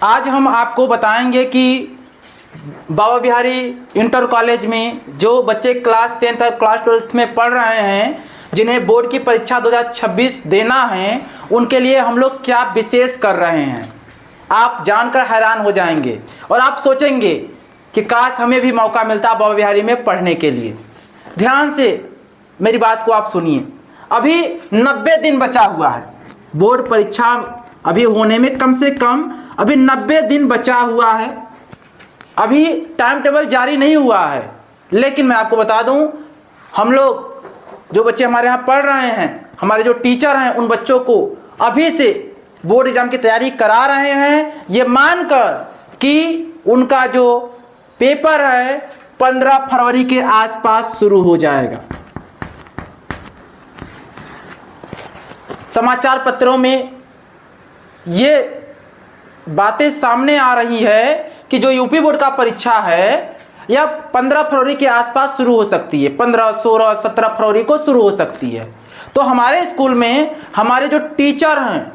आज हम आपको बताएंगे कि बाबा बिहारी इंटर कॉलेज में जो बच्चे क्लास 10th और क्लास 12th में पढ़ रहे हैं, जिन्हें बोर्ड की परीक्षा 2026 देना है, उनके लिए हम लोग क्या विशेष कर रहे हैं। आप जानकर हैरान हो जाएंगे और आप सोचेंगे कि काश हमें भी मौका मिलता बाबा बिहारी में पढ़ने के लिए। ध्यान से मेरी बात को आप सुनिए। अभी 90 दिन बचा हुआ है, बोर्ड परीक्षा अभी होने में कम से कम अभी 90 दिन बचा हुआ है। अभी टाइम टेबल जारी नहीं हुआ है, लेकिन मैं आपको बता दूं, हम लोग जो बच्चे हमारे यहाँ पढ़ रहे हैं, हमारे जो टीचर हैं, उन बच्चों को अभी से बोर्ड एग्जाम की तैयारी करा रहे हैं, ये मानकर कि उनका जो पेपर है 15 फरवरी के आसपास शुरू हो जाएगा। समाचार पत्रों में ये बातें सामने आ रही है कि जो यूपी बोर्ड का परीक्षा है यह 15 फरवरी के आसपास शुरू हो सकती है, 15, 16, 17 फरवरी को शुरू हो सकती है। तो हमारे स्कूल में हमारे जो टीचर हैं,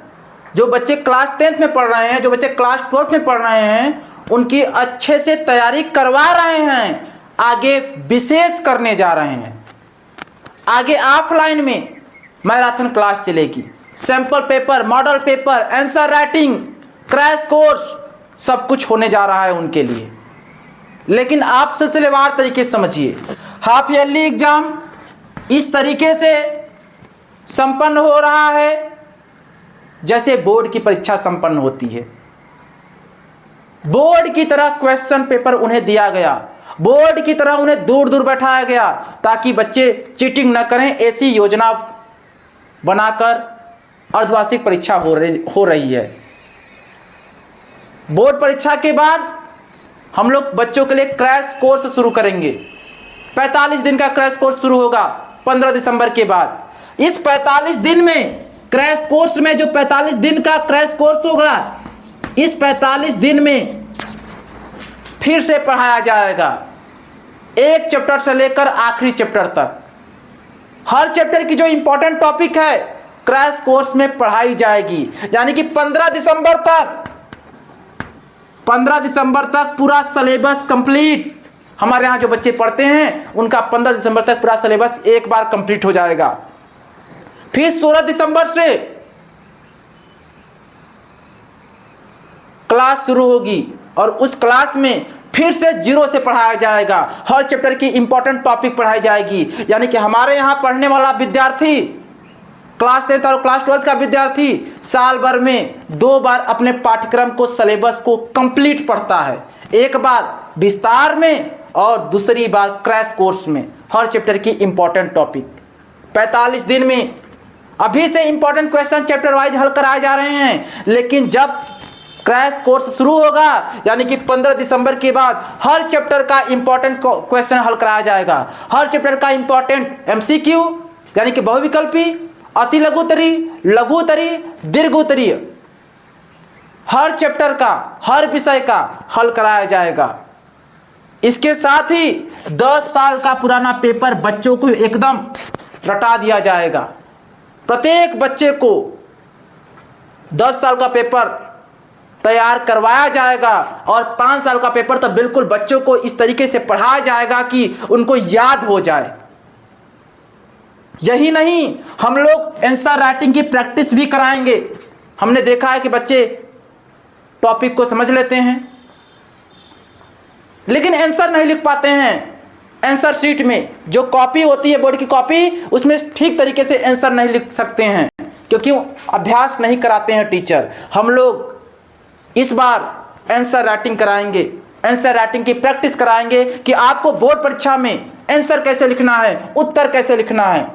जो बच्चे क्लास 10th में पढ़ रहे हैं, जो बच्चे क्लास 12th में पढ़ रहे हैं, उनकी अच्छे से तैयारी करवा रहे हैं। आगे विशेष करने जा रहे हैं। आगे ऑफलाइन में मैराथन क्लास चलेगी, sample paper, model paper, answer writing, crash course, सब कुछ होने जा रहा है उनके लिए। लेकिन आप सिलसिलेवार तरीके से समझिए, हाफ ईयरली एग्जाम इस तरीके से संपन्न हो रहा है जैसे बोर्ड की परीक्षा संपन्न होती है। बोर्ड की तरह क्वेश्चन पेपर उन्हें दिया गया, बोर्ड की तरह उन्हें दूर दूर बैठाया गया ताकि बच्चे चीटिंग न करें। ऐसी योजना बनाकर अर्धवार्षिक परीक्षा हो रही है। बोर्ड परीक्षा के बाद हम लोग बच्चों के लिए क्रैश कोर्स शुरू करेंगे। 45 दिन का क्रैश कोर्स शुरू होगा 15 दिसंबर के बाद। इस 45 दिन में क्रैश कोर्स में जो 45 दिन का क्रैश कोर्स होगा, इस 45 दिन में फिर से पढ़ाया जाएगा, एक चैप्टर से लेकर आखिरी चैप्टर तक। हर चैप्टर की जो इंपॉर्टेंट टॉपिक है क्रैश कोर्स में पढ़ाई जाएगी। यानी कि 15 दिसंबर तक पूरा सिलेबस कंप्लीट। हमारे यहाँ जो बच्चे पढ़ते हैं उनका 15 दिसंबर तक पूरा सिलेबस एक बार कंप्लीट हो जाएगा। फिर 16 दिसंबर से क्लास शुरू होगी और उस क्लास में फिर से जीरो से पढ़ाया जाएगा। हर चैप्टर की इंपॉर्टेंट टॉपिक पढ़ाई जाएगी। यानी कि हमारे यहाँ पढ़ने वाला विद्यार्थी, क्लास 10th और क्लास 12th का विद्यार्थी साल भर में 2 बार अपने पाठ्यक्रम को, सिलेबस को कंप्लीट पढ़ता है। एक बार विस्तार में और दूसरी बार क्रैश कोर्स में, हर चैप्टर की इंपॉर्टेंट टॉपिक। 45 दिन में अभी से इंपॉर्टेंट क्वेश्चन चैप्टर वाइज हल कराए जा रहे हैं, लेकिन जब क्रैश कोर्स शुरू होगा यानी कि 15 दिसंबर के बाद हर चैप्टर का इंपॉर्टेंट क्वेश्चन हल कराया जाएगा। हर चैप्टर का इंपॉर्टेंट MCQ यानी कि बहुविकल्पी, अति लघुत्तरी, लघुत्तरी, दीर्घोत्तरी, हर चैप्टर का, हर विषय का हल कराया जाएगा। इसके साथ ही 10 साल का पुराना पेपर बच्चों को एकदम रटा दिया जाएगा। प्रत्येक बच्चे को 10 साल का पेपर तैयार करवाया जाएगा और 5 साल का पेपर तो बिल्कुल बच्चों को इस तरीके से पढ़ाया जाएगा कि उनको याद हो जाए। यही नहीं, हम लोग आंसर राइटिंग की प्रैक्टिस भी कराएंगे। हमने देखा है कि बच्चे टॉपिक को समझ लेते हैं लेकिन आंसर नहीं लिख पाते हैं। आंसर शीट में जो कॉपी होती है, बोर्ड की कॉपी, उसमें ठीक तरीके से आंसर नहीं लिख सकते हैं क्योंकि अभ्यास नहीं कराते हैं टीचर। हम लोग इस बार आंसर राइटिंग कराएंगे, आंसर राइटिंग की प्रैक्टिस कराएंगे कि आपको बोर्ड परीक्षा में आंसर कैसे लिखना है, उत्तर कैसे लिखना है,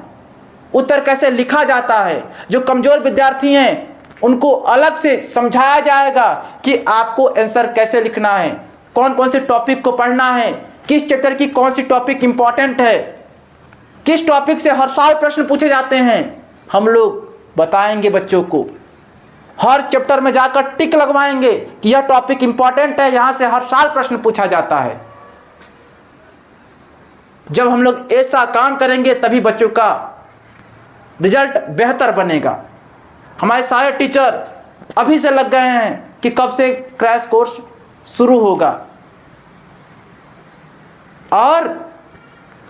उत्तर कैसे लिखा जाता है। जो कमजोर विद्यार्थी हैं उनको अलग से समझाया जाएगा कि आपको आंसर कैसे लिखना है, कौन कौन से टॉपिक को पढ़ना है, किस चैप्टर की कौन सी टॉपिक इंपॉर्टेंट है, किस टॉपिक से हर साल प्रश्न पूछे जाते हैं। हम लोग बताएंगे बच्चों को, हर चैप्टर में जाकर टिक लगवाएंगे कि यह टॉपिक इंपॉर्टेंट है, यहां से हर साल प्रश्न पूछा जाता है। जब हम लोग ऐसा काम करेंगे तभी बच्चों का रिजल्ट बेहतर बनेगा। हमारे सारे टीचर अभी से लग गए हैं कि कब से क्रैश कोर्स शुरू होगा। और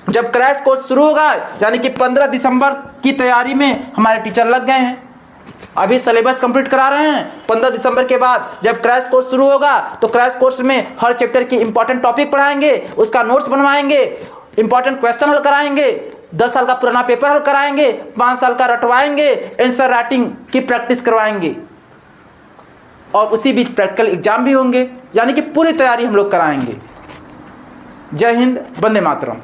जब क्रैश कोर्स शुरू होगा यानी कि 15 दिसंबर की तैयारी में हमारे टीचर लग गए हैं। अभी सिलेबस कंप्लीट करा रहे हैं। 15 दिसंबर के बाद जब क्रैश कोर्स शुरू होगा तो क्रैश कोर्स में हर चैप्टर की इंपॉर्टेंट टॉपिक पढ़ाएंगे, उसका नोट्स बनवाएंगे, इंपॉर्टेंट क्वेश्चन हल कराएंगे, 10 साल का पुराना पेपर हल कराएंगे, 5 साल का रटवाएंगे, आंसर राइटिंग की प्रैक्टिस करवाएंगे और उसी बीच प्रैक्टिकल एग्जाम भी होंगे। यानी कि पूरी तैयारी हम लोग कराएंगे। जय हिंद, वंदे मातरम।